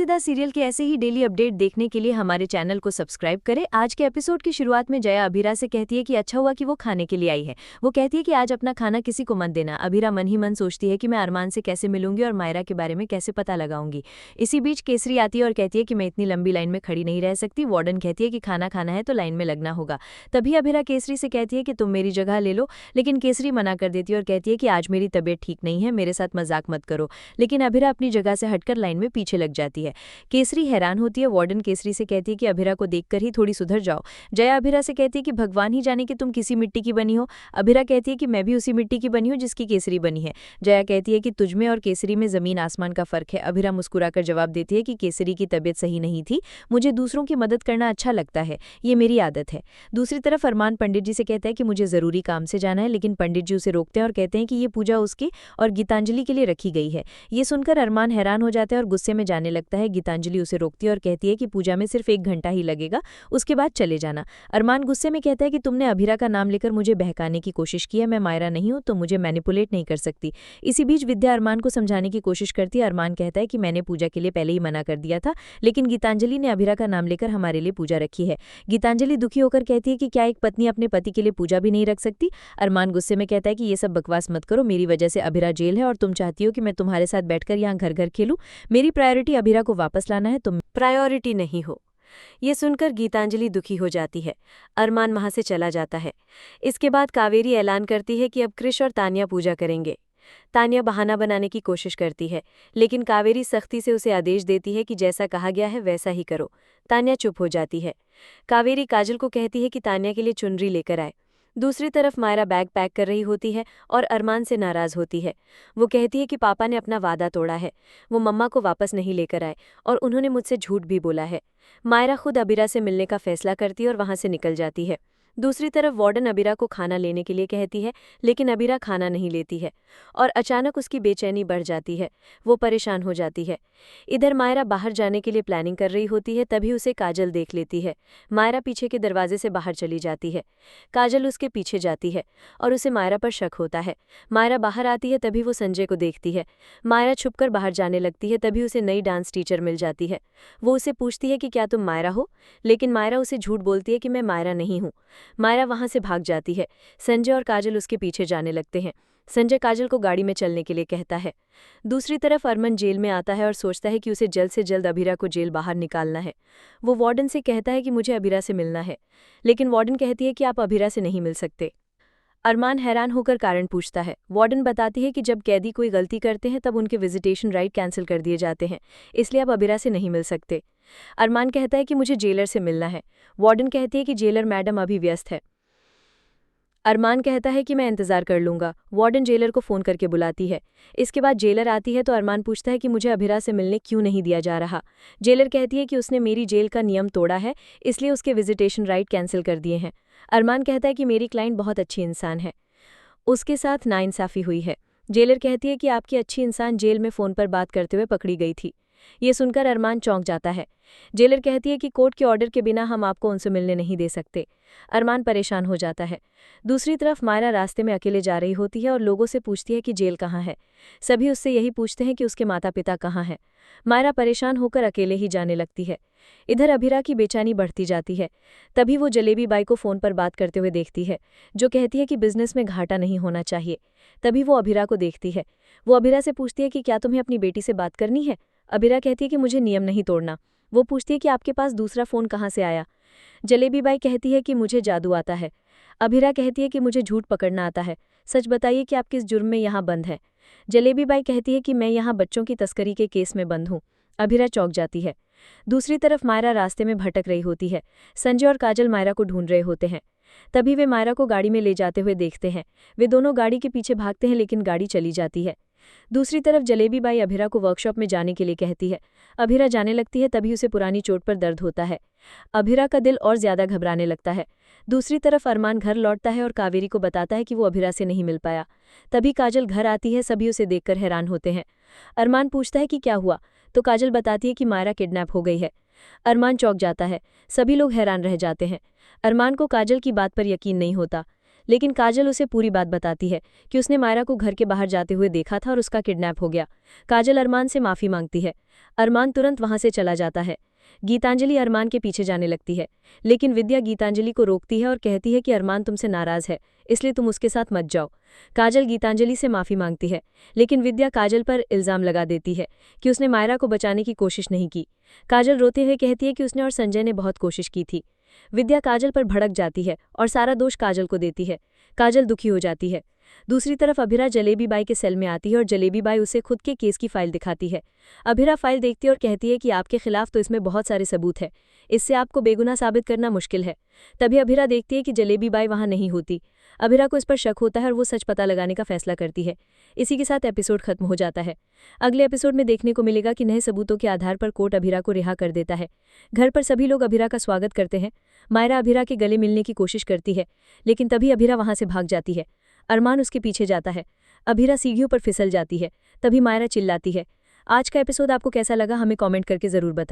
पसंदीदा सीरियल के ऐसे ही डेली अपडेट देखने के लिए हमारे चैनल को सब्सक्राइब करें। आज के एपिसोड की शुरुआत में जया अभिरा से कहती है कि अच्छा हुआ कि वो खाने के लिए आई है। वो कहती है कि आज अपना खाना किसी को मत देना। अभिरा मन ही मन सोचती है कि मैं अरमान से कैसे मिलूंगी और मायरा के बारे में कैसे पता लगाऊंगी। इसी बीच केसरी आती है और कहती है कि मैं इतनी लंबी लाइन में खड़ी नहीं रह सकती। वार्डन कहती है कि खाना खाना है तो लाइन में लगना होगा। तभी अभिरा केसरी से कहती है कि तुम मेरी जगह ले लो, लेकिन केसरी मना कर देती है और कहती है कि आज मेरी तबीयत ठीक नहीं है, मेरे साथ मजाक मत करो। लेकिन अभिरा अपनी जगह से हटकर लाइन में पीछे लग जाती है। केसरी हैरान होती है। वार्डन केसरी से कहती है कि अभिरा को देखकर ही थोड़ी सुधर जाओ। जया अभिरा से कहती है कि भगवान ही जाने कि तुम किसी मिट्टी की बनी हो। अभिरा कहती है कि मैं भी उसी मिट्टी की बनी हूँ जिसकी केसरी बनी है। जया कहती है कि तुझमें और केसरी में जमीन आसमान का फर्क है। अभिरा मुस्कुराकर जवाब देती है कि केसरी की तबीयत सही नहीं थी, मुझे दूसरों की मदद करना अच्छा लगता है, ये मेरी आदत है। दूसरी तरफ अरमान पंडित जी से कहता है कि मुझे जरूरी काम से जाना है, लेकिन पंडित जी उसे रोकते हैं और कहते हैं कि ये पूजा उसके और गीतांजलि के लिए रखी गई है। ये सुनकर अरमान हैरान हो जाता है और गुस्से में जाने लगता है। गीतांजलि उसे रोकती है और कहती है कि पूजा में सिर्फ 1 घंटा ही लगेगा, उसके बाद चले जाना। अरमान गुस्से में कहता है कि तुमने अभिरा का नाम लेकर मुझे बहकाने की कोशिश की है, मैं मायरा नहीं हूं तो मुझे मैनिपुलेट नहीं कर सकती। इसी बीच विद्या अरमान को समझाने की कोशिश करती है। अरमान कहता है कि मैंने पूजा के लिए पहले ही मना कर दिया था, लेकिन गीतांजलि ने अभिरा का नाम लेकर हमारे लिए पूजा रखी है। गीतांजलि दुखी होकर कहती है कि क्या एक पत्नी अपने पति के लिए पूजा भी नहीं रख सकती। अरमान गुस्से में कहता है कि ये सब बकवास मत करो, मेरी वजह से अभिरा जेल है और तुम चाहती हो कि मैं तुम्हारे साथ बैठकर यहाँ घर घर खेलूं। मेरी प्रायोरिटी अभिरा को वापस लाना है, तुम प्रायोरिटी नहीं हो। ये सुनकर गीतांजलि दुखी हो जाती है। अरमान वहां से चला जाता है। इसके बाद कावेरी ऐलान करती है कि अब कृष और तान्या पूजा करेंगे। तान्या बहाना बनाने की कोशिश करती है, लेकिन कावेरी सख्ती से उसे आदेश देती है कि जैसा कहा गया है वैसा ही करो। तान्या चुप हो जाती है। कावेरी काजल को कहती है कि तान्या के लिए चुनरी लेकर आए। दूसरी तरफ मायरा बैग पैक कर रही होती है और अरमान से नाराज होती है। वो कहती है कि पापा ने अपना वादा तोड़ा है, वो मम्मा को वापस नहीं लेकर आए और उन्होंने मुझसे झूठ भी बोला है। मायरा खुद अबिरा से मिलने का फैसला करती है और वहां से निकल जाती है। दूसरी तरफ वार्डन अबिरा को खाना लेने के लिए कहती है, लेकिन अबिरा खाना नहीं लेती है और अचानक उसकी बेचैनी बढ़ जाती है। वो परेशान हो जाती है। इधर मायरा बाहर जाने के लिए प्लानिंग कर रही होती है, तभी उसे काजल देख लेती है। मायरा पीछे के दरवाजे से बाहर चली जाती है। काजल उसके पीछे जाती है और उसे मायरा पर शक होता है। मायरा बाहर आती है, तभी वो संजय को देखती है। मायरा छुपकर बाहर जाने लगती है, तभी उसे नई डांस टीचर मिल जाती है। वो उसे पूछती है कि क्या तुम मायरा हो, लेकिन मायरा उसे झूठ बोलती है कि मैं मायरा नहीं हूँ। मायरा वहां से भाग जाती है। संजय और काजल उसके पीछे जाने लगते हैं। संजय काजल को गाड़ी में चलने के लिए कहता है। दूसरी तरफ अरमान जेल में आता है और सोचता है कि उसे जल्द से जल्द अभिरा को जेल बाहर निकालना है। वो वार्डन से कहता है कि मुझे अभिरा से मिलना है, लेकिन वार्डन कहती है कि आप अभिरा से नहीं मिल सकते। अरमान हैरान होकर कारण पूछता है। वार्डन बताती है कि जब कैदी कोई गलती करते हैं तब उनके विजिटेशन राइट कैंसिल कर दिए जाते हैं, इसलिए आप अभिरा से नहीं मिल सकते। अरमान कहता है कि मुझे जेलर से मिलना है। वार्डन कहती है कि जेलर मैडम अभी व्यस्त है। अरमान कहता है कि मैं इंतजार कर लूंगा। वार्डन जेलर को फोन करके बुलाती है। इसके बाद जेलर आती है तो अरमान पूछता है कि मुझे अभिरा से मिलने क्यों नहीं दिया जा रहा। जेलर कहती है कि उसने मेरी जेल का नियम तोड़ा है, इसलिए उसके विजिटेशन राइट कैंसिल कर दिए हैं। अरमान कहता है कि मेरी क्लाइंट बहुत अच्छी इंसान है, उसके साथ नाइंसाफी हुई है। जेलर कहती है कि आपकी अच्छी इंसान जेल में फ़ोन पर बात करते हुए पकड़ी गई थी। ये सुनकर अरमान चौंक जाता है। जेलर कहती है कि कोर्ट के ऑर्डर के बिना हम आपको उनसे मिलने नहीं दे सकते। अरमान परेशान हो जाता है। दूसरी तरफ मायरा रास्ते में अकेले जा रही होती है और लोगों से पूछती है कि जेल कहाँ है। सभी उससे यही पूछते हैं कि उसके माता पिता कहाँ हैं। मायरा परेशान होकर अकेले ही जाने लगती है। इधर अभिरा की बेचैनी बढ़ती जाती है। तभी वो जलेबी बाई को फ़ोन पर बात करते हुए देखती है, जो कहती है कि बिजनेस में घाटा नहीं होना चाहिए। तभी वो अभिरा को देखती है। वो अभिरा से पूछती है कि क्या तुम्हें अपनी बेटी से बात करनी है। अभिरा कहती है कि मुझे नियम नहीं तोड़ना। वो पूछती है कि आपके पास दूसरा फ़ोन कहाँ से आया। जलेबी बाई कहती है कि मुझे जादू आता है। अभिरा कहती है कि मुझे झूठ पकड़ना आता है। सच बताइए कि आप किस जुर्म में यहाँ बंद है। जलेबी बाई कहती है कि मैं यहाँ बच्चों की तस्करी के केस में बंद हूँ। अभिरा चौंक जाती है। दूसरी तरफ मायरा रास्ते में भटक रही होती है। संजय और काजल मायरा को ढूंढ रहे होते हैं। तभी वे मायरा को गाड़ी में ले जाते हुए देखते हैं। वे दोनों गाड़ी के पीछे भागते हैं, लेकिन गाड़ी चली जाती है। दूसरी तरफ जलेबी बाई अभिरा को वर्कशॉप में जाने के लिए कहती है। अभिरा जाने लगती है, तभी उसे पुरानी चोट पर दर्द होता है। अभिरा का दिल और ज्यादा घबराने लगता है। दूसरी तरफ अरमान घर लौटता है और कावेरी को बताता है कि वो अभिरा से नहीं मिल पाया। तभी काजल घर आती है। सभी उसे देखकर हैरान होते हैं। अरमान पूछता है कि क्या हुआ, तो काजल बताती है कि मायरा किडनैप हो गई है। अरमान चौंक जाता है। सभी लोग हैरान रह जाते हैं। अरमान को काजल की बात पर यकीन नहीं होता, लेकिन काजल उसे पूरी बात बताती है कि उसने मायरा को घर के बाहर जाते हुए देखा था और उसका किडनैप हो गया। काजल अरमान से माफ़ी मांगती है। अरमान तुरंत वहां से चला जाता है। गीतांजलि अरमान के पीछे जाने लगती है, लेकिन विद्या गीतांजलि को रोकती है और कहती है कि अरमान तुमसे नाराज है, इसलिए तुम उसके साथ मत जाओ। काजल गीतांजलि से माफ़ी मांगती है, लेकिन विद्या काजल पर इल्ज़ाम लगा देती है कि उसने मायरा को बचाने की कोशिश नहीं की। काजल रोते हुए कहती है कि उसने और संजय ने बहुत कोशिश की थी। विद्या काजल पर भड़क जाती है और सारा दोष काजल को देती है। काजल दुखी हो जाती है। दूसरी तरफ अभिरा जलेबी बाई के सेल में आती है और जलेबी बाई उसे खुद के केस की फाइल दिखाती है। अभिरा फाइल देखती है और कहती है कि आपके खिलाफ तो इसमें बहुत सारे सबूत हैं, इससे आपको बेगुनाह साबित करना मुश्किल है। तभी अभिरा देखती है कि जलेबी बाई वहां नहीं होती। अभिरा को इस पर शक होता है और वो सच पता लगाने का फैसला करती है। इसी के साथ एपिसोड खत्म हो जाता है। अगले एपिसोड में देखने को मिलेगा कि नए सबूतों के आधार पर कोर्ट अभिरा को रिहा कर देता है। घर पर सभी लोग अभिरा का स्वागत करते हैं। मायरा अभिरा के गले मिलने की कोशिश करती है, लेकिन तभी अभिरा वहां से भाग जाती है। अरमान उसके पीछे जाता है। अभिरा सीढ़ियों पर फिसल जाती है। तभी मायरा चिल्लाती है। आज का एपिसोड आपको कैसा लगा हमें कमेंट करके जरूर बताएं।